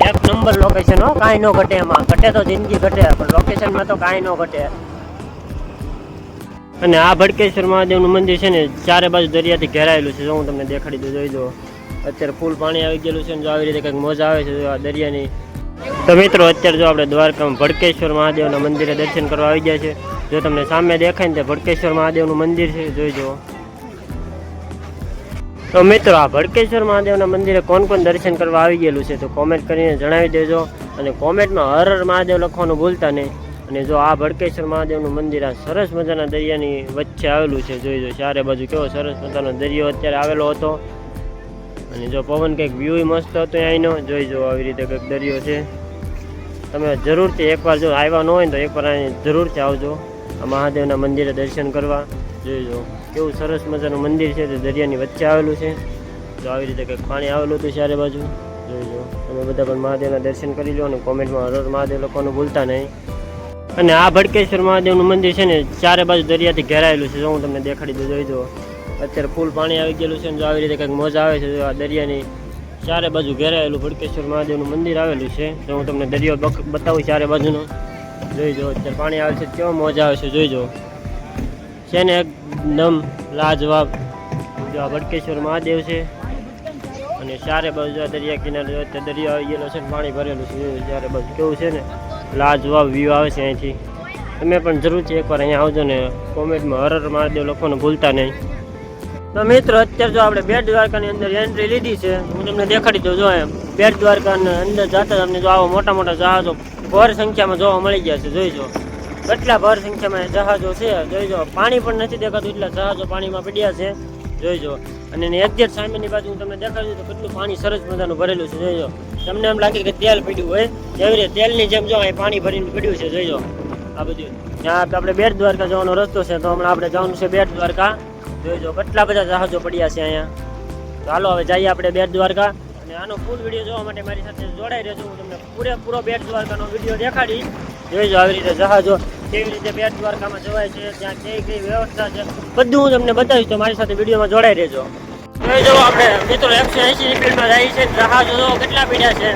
એક number location હો, કાંઈ ન ઘટે એમાં. ઘટે તો જિંદગી ઘટે, પણ લોકેશનમાં તો કાંઈ ન ઘટે. અને આ ભડકેશ્વર મહાદેવનું મંદિર છે ને ચારે બાજુ દરિયાથી ઘેરાયેલું છે. જો હું તમને દેખાડી દઉં, જોઈ દો. અત્યારે ફૂલ પાણી આવી ગયેલું છે ને જો આવી રીતે કંઈક મોજા આવે છે આ દરિયાની. તો મિત્રો અત્યારે જો આપણે દ્વારકામાં ભડકેશ્વર મહાદેવના મંદિરે દર્શન કરવા આવી ગયા છે. જો તમને સામે દેખાય ને તે ભડકેશ્વર મહાદેવનું મંદિર છે, જોઈ જુઓ. તો મિત્રો આ ભડકેશ્વર મહાદેવના મંદિરે કોણ કોણ દર્શન કરવા આવી ગયેલું છે તો કોમેન્ટ કરીને જણાવી દેજો. અને કોમેન્ટમાં હર હર મહાદેવ લખવાનું ભૂલતા નહીં. અને જો આ ભડકેશ્વર મહાદેવનું મંદિર આ સરસ મજાના દરિયાની વચ્ચે આવેલું છે, જોઈ જો. ચારે બાજુ કેવો સરસ મજાનો દરિયો અત્યારે આવેલો હતો. અને જો પવન કંઈક વ્યૂ મસ્ત હતો અહીંનો, જોઈ જો. આવી રીતે કંઈક દરિયો છે. તમે જરૂરથી એકવાર જો આવ્યા ન હોય ને તો એકવાર અહીં જરૂરથી આવજો આ મહાદેવના મંદિરે દર્શન કરવા. જોઈ જો કેવું સરસ મજાનું મંદિર છે, તે દરિયાની વચ્ચે આવેલું છે. તો આવી રીતે કંઈક પાણી આવેલું હતું ચારે બાજુ, જોઈ જો. તમે બધા પણ મહાદેવના દર્શન કરી લો અને કોમેન્ટમાં હર હર મહાદેવ લખવાનું ભૂલતા નહીં. અને આ ભડકેશ્વર મહાદેવનું મંદિર છે ને ચારે બાજુ દરિયાથી ઘેરાયેલું છે. જો હું તમને દેખાડી દઉં, જોઈ દો. અત્યારે ફૂલ પાણી આવી ગયેલું છે ને જો આવી રીતે કંઈક મોજા આવે છે. આ દરિયાની ચારે બાજુ ઘેરાયેલું ભડકેશ્વર મહાદેવનું મંદિર આવેલું છે. જો હું તમને દરિયો બતાવું ચારે બાજુનો, જોઈ જો. અત્યારે પાણી આવે છે, કેવો મોજા આવે છે, જોઈ જો. છે ને એકદમ લાજવાબ. જો આ ભડકેશ્વર મહાદેવ છે અને ચારે બાજુ આ દરિયા કિનારે અત્યારે દરિયો આવી ગયેલો છે, પાણી ભરેલું છે. ચારે બાજુ કેવું છે ને લાજવાબ વ્યૂ આવે છે અહીંથી. તમે પણ જરૂરથી એકવાર અહીંયા આવજો ને કોમેન્ટમાં હર હર મહાદેવ લખવાનું ભૂલતા નહીં. તો મિત્રો અત્યારે જો આપણે બેટ દ્વારકાની અંદર એન્ટ્રી લીધી છે. હું તમને દેખાડી દઉં. જો એમ બેટ દ્વારકાની અંદર જતા તમને જો આવો મોટા મોટા જહાજો ભર સંખ્યામાં જોવા મળી ગયા છે, જોઈ જો. કેટલા ભર સંખ્યામાં જહાજો છે, જોઈ જો. પાણી પણ નથી દેખાતું એટલા જહાજો પાણીમાં પડ્યા છે, જોઈ જો. અને એની એક્ઝેક્ટ સામેની બાજુ હું તમને દેખાડું તો કેટલું પાણી સરસ મજાનું ભરેલું છે, જોઈ જો. તમને એમ લાગે કે તેલ પડ્યું હોય એવી રીતે તેલની જેમ જો અહીં પાણી ભરીને પડ્યું છે, જોઈ જો. આ બધું ત્યાં આપણે બેટ દ્વારકા જવાનો રસ્તો છે, તો હમણાં આપણે જવાનું છે બેટ દ્વારકા, જોઈ જો. કેટલા બધા જહાજો પડ્યા છે અહીંયા. તો હાલો હવે જઈએ આપણે બેટ દ્વારકા. અને આનો ફૂલ વિડીયો જોવા માટે મારી સાથે જોડાઈ રહેજો. હું તમને પૂરેપૂરો બેટ દ્વારકાનો વિડીયો દેખાડી, જોઈ જો. આવી રીતે જહાજો કેવી રીતે બેટ દ્વારકામાં જવાય છે, ત્યાં કઈ કઈ વ્યવસ્થા છે, બધું હું તમને બતાવીશ. તો મારી સાથે વિડીયોમાં જોડાઈ રહેજો. જોઈ જો આપણે મિત્રો 180 સ્પીડમાં જાય છે. જહાજો જો કેટલા પીડ્યા છે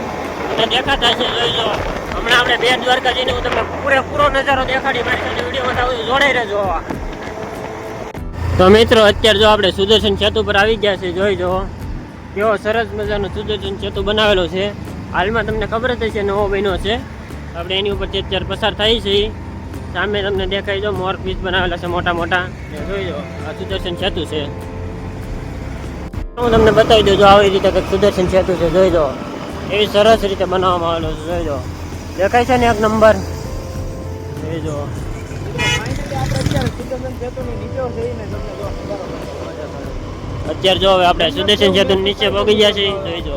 તમને દેખાતા છે, જોઈ જો. હમણાં આપણે બેટ દ્વારકા જઈને હું તમને પૂરેપૂરો નજારો દેખાડી મારી સાથે વિડીયોમાં જોડાઈ રહેજો. તો મિત્રો અત્યારે જો આપણે સુદર્શન સેતુ પર આવી ગયા છે, જોઈ જો. કેવો સરસ મજાનો સુદર્શન સેતુ બનાવેલો છે. હાલમાં તમને ખબર જ છે નવો બન્યો છે. આપણે એની ઉપર અત્યારે પસાર થઈ છે. સામે તમને દેખાઈ દો મોર પીસ બનાવેલા છે મોટા મોટા, જોઈ લો. આ સુદર્શન સેતુ છે. હું તમને બતાવી દઉં. જો આવી રીતે કંઈક સુદર્શન સેતુ છે, જોઈ દો. એવી સરસ રીતે બનાવવામાં આવેલો છે, જોઈ દો. દેખાય છે ને એક નંબર, જોઈ દો. અત્યારે જો હવે આપણે સુદર્શન સેતુ નીચે પગી ગયા છે, જોઈ દો.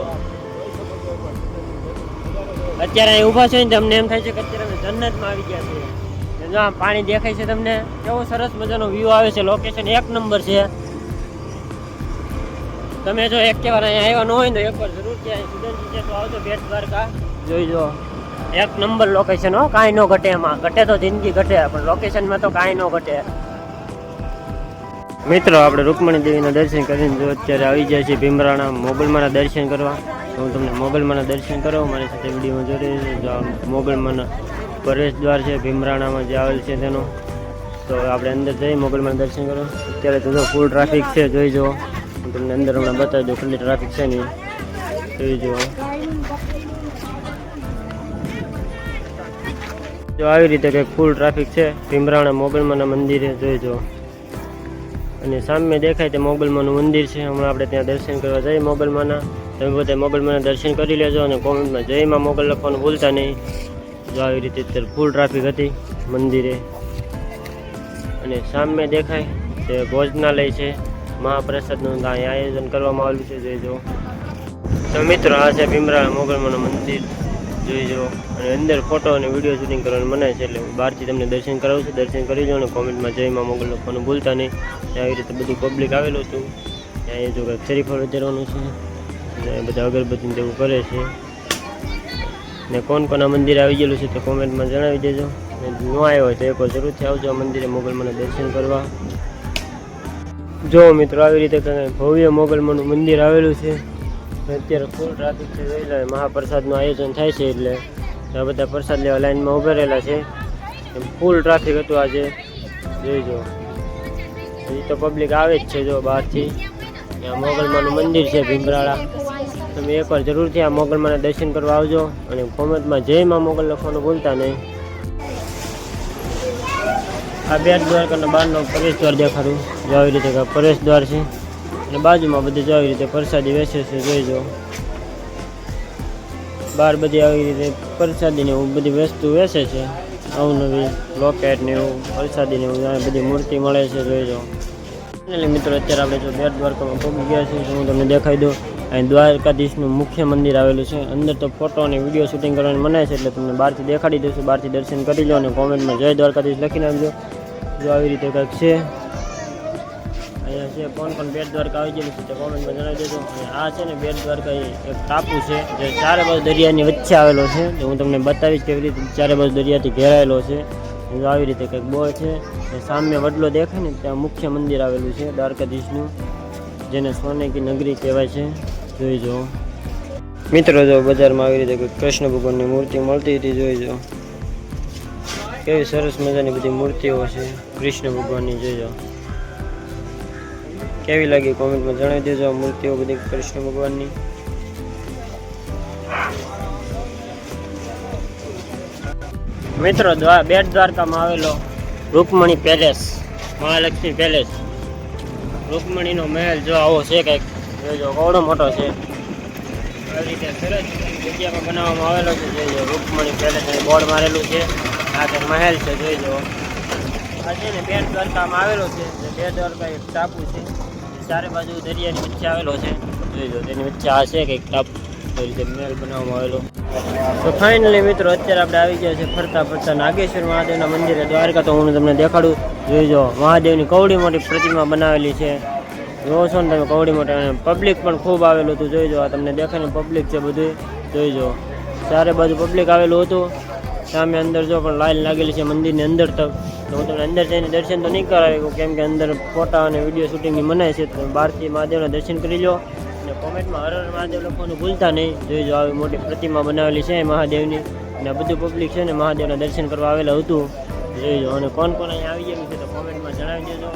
અત્યારે અહીં ઊભા છે ને તમને એમ થાય છે કે અત્યારે અમે જન્નતમાં આવી ગયા છે. જો આમ પાણી દેખાય છે તમને, કેવો સરસ મજાનો વ્યૂ આવે છે. લોકેશન એક નંબર છે. તમે જો એક વાર અહીંયા આવ્યા ન હોય ને તો એકવાર જરૂરથી અહીં સુદર્શન સેતુ આવજો બેટ દ્વારકા, જોઈ જો. એક નંબર લોકેશન હો, કાંઈ ન ઘટે એમાં. ઘટે તો જિંદગી ઘટે, પણ લોકેશનમાં તો કાંઈ ન ઘટે. મિત્રો આપણે રૂકમણી દેવીના દર્શન કરીને જો અત્યારે આવી જાય છે ભીમરાણા મોગલમાના દર્શન કરવા. હું તમને મોગલમાના દર્શન કરાવું, મારી સાથે વિડીયોમાં જોડે. જો મોગલમાના પ્રવેશ દ્વાર છે ભીમરાણામાં જે આવેલ છે તેનો. તો આપણે અંદર જઈ મોગલમાના દર્શન કરો. અત્યારે તો જો ફૂલ ટ્રાફિક છે, જોઈ જો. હું તમને અંદર હમણાં બતાવી દઉં કેટલી ટ્રાફિક છે નહીં, જોઈ જો. જો આવી રીતે કંઈક ફૂલ ટ્રાફિક છે ભીમરાણા મોગલમાના મંદિરે, જોઈ જો. અને સામે દેખાય તે મોગલમાનું મંદિર છે. હમણાં આપણે ત્યાં દર્શન કરવા જઈએ મોગલમાના. તમે બધા મોગલમાના દર્શન કરી લેજો અને કોમેન્ટમાં જય માં મોગલ લખવાનું ભૂલતા નહીં. જો આવી રીતે અત્યારે ફૂલ ટ્રાફિક હતી મંદિરે. અને સામે દેખાય તે ભોજનાલય છે, મહાપ્રસાદનું અહીં આયોજન કરવામાં આવેલું છે, જોઈ જો. તો મિત્રો આ છે ભીમરાણા મોગલમાનું મંદિર, જોઈ જો. અને અંદર ફોટો અને વિડીયો શૂટિંગ કરવાનું મનાય છે, એટલે બહારથી તમને દર્શન કરાવું છું. દર્શન કરી લો અને કોમેન્ટમાં જય માં મોગલ લખવાનું ભૂલતા નહીં. ત્યાં આવી રીતે બધું પબ્લિક આવેલું હતું. ત્યાં જો કંઈક શરીફળ વધારવાનું છે અને બધા અગરબત્તીને તેવું કરે છે. ને કોણ કોના મંદિર આવી ગયેલું છે તો કોમેન્ટમાં જણાવી દેજો. ન આવ્યો હોય તો એકવાર જરૂરથી આવજો આ મંદિરે મોગલમાના દર્શન કરવા. જો મિત્રો આવી રીતે ભવ્ય મોગલમાનું મંદિર આવેલું છે. અત્યારે ફૂલ ટ્રાફિક છે, જોઈ લો. મહાપ્રસાદનું આયોજન થાય છે એટલે આ બધા પ્રસાદ લેવા લાઈનમાં ઊભા રહેલા છે. ફૂલ ટ્રાફિક હતું આજે, જોઈજો. હજી તો પબ્લિક આવે જ છે જો બહારથી. ત્યાં મોગલમાનું મંદિર છે ભીમરાળા. તમે એકવાર જરૂરથી આ મોગલમાના દર્શન કરવા આવજો અને કોમેન્ટમાં જય માં મોગલ લખવાનું ભૂલતા નહીં. આ બેટ દ્વારકાના બહારનો પ્રવેશ દ્વાર દેખાડું, જો આવી રીતે પ્રવેશ દ્વાર છે અને બાજુમાં બધી જો આવી રીતે પ્રસાદી વેચે છે, જોઈજો. બહાર બધી આવી રીતે પ્રસાદી ને એવું બધી વસ્તુ વેચે છે, અવનવી લોકેટ ને એવું પ્રસાદી ને એવું બધી મૂર્તિ મળે છે, જોઈજો. એટલે મિત્રો અત્યારે આપણે જો બેટ દ્વારકામાં પહોંચી ગયા છીએ, હું તમને દેખાઈ દઉં. અહીં દ્વારકાધીશનું મુખ્ય મંદિર આવેલું છે. અંદર તો ફોટો અને વિડીયો શૂટિંગ કરવાની મનાય છે, એટલે તમને બહારથી દેખાડી દઈશું. બહારથી દર્શન કરી લો અને કોમેન્ટમાં જય દ્વારકાધીશ લખી નાખજો. જો આવી રીતે કંઈક છે અહીંયા છે. કોણ બેટ દ્વારકા આવી ગયેલું છે તે કોમેન્ટમાં જણાવી દેજો. અને આ છે ને બેટ દ્વારકા એક ટાપુ છે જે ચારે બાજુ દરિયાની વચ્ચે આવેલો છે. હું તમને બતાવીશ કેવી રીતે ચારે બાજુ દરિયાથી ઘેરાયેલો છે. જો આવી રીતે કંઈક બોય છે. સામે વડલો દેખાય ને ત્યાં મુખ્ય મંદિર આવેલું છે દ્વારકાધીશનું, જેને સોને કી નગરી કહેવાય છે, જોઈજો. મિત્રો જો બજારમાં આવી રીતે કૃષ્ણ ભગવાનની મૂર્તિ મળતી હતી, જોઈજો. કેવી સરસ મજાની બધી મૂર્તિઓ છે કૃષ્ણ ભગવાનની, જોઈજો. કેવી લાગી કોમેન્ટમાં જણાવી દેજો આ મૂર્તિઓ બધી કૃષ્ણ ભગવાનની. મિત્રો બેટ દ્વારકામાં આવેલો રૂકમણી પેલેસ, મહાલક્ષ્મી પેલેસ, રૂકમણીનો મહેલ જો આવો છે કંઈક, જોઈજો. ઘણો મોટો છે. આવી રીતે સરસ જગ્યામાં બનાવવામાં આવેલો છે, જોઈજો. રૂકમણી પેલેસ બોર્ડ મારેલું છે. આ કંઈક મહેલ છે, જોઈજો. આ છે ને બેટ દ્વારકામાં આવેલો છે. બેટ દ્વારકા એક ટાપુ છે, ચારે બાજુ દરિયાની વચ્ચે આવેલો છે, જોઈજો. તેની વચ્ચે આ છે કંઈક ટાપુ, એ રીતે મહેલ બનાવવામાં આવેલો. તો ફાઇનલી મિત્રો અત્યારે આપણે આવી ગયા છે ફરતા ફરતા નાગેશ્વર મહાદેવના મંદિરે દ્વારકા. તો હું તમને દેખાડું, જોઈજો. મહાદેવની કવડી મોટી પ્રતિમા બનાવેલી છે, જોવો છો ને તમે કવડી મોટી. અને પબ્લિક પણ ખૂબ આવેલું હતું, જોઈજો. આ તમને દેખાય ને પબ્લિક છે બધું, જોઈજો. ચારે બાજુ પબ્લિક આવેલું હતું. સામે અંદર જો પણ લાઈન લાગેલી છે મંદિરની અંદર તક. તો હું તમને અંદર જઈને દર્શન તો નહીં કરાવી, કેમ કે અંદર ફોટા અને વિડીયો શૂટિંગની મનાય છે. તો બહારથી મહાદેવના દર્શન કરી લો અને કોમેન્ટમાં હર હર મહાદેવ લખવાનું ભૂલતા નહીં, જોઈજો. આવી મોટી પ્રતિમા બનાવેલી છે મહાદેવની અને બધું પબ્લિક છે ને મહાદેવના દર્શન કરવા આવેલું હતું, જોઈજો. અને કોણ કોણ અહીંયા આવી ગયેલું છે તો કોમેન્ટમાં જણાવી દેજો.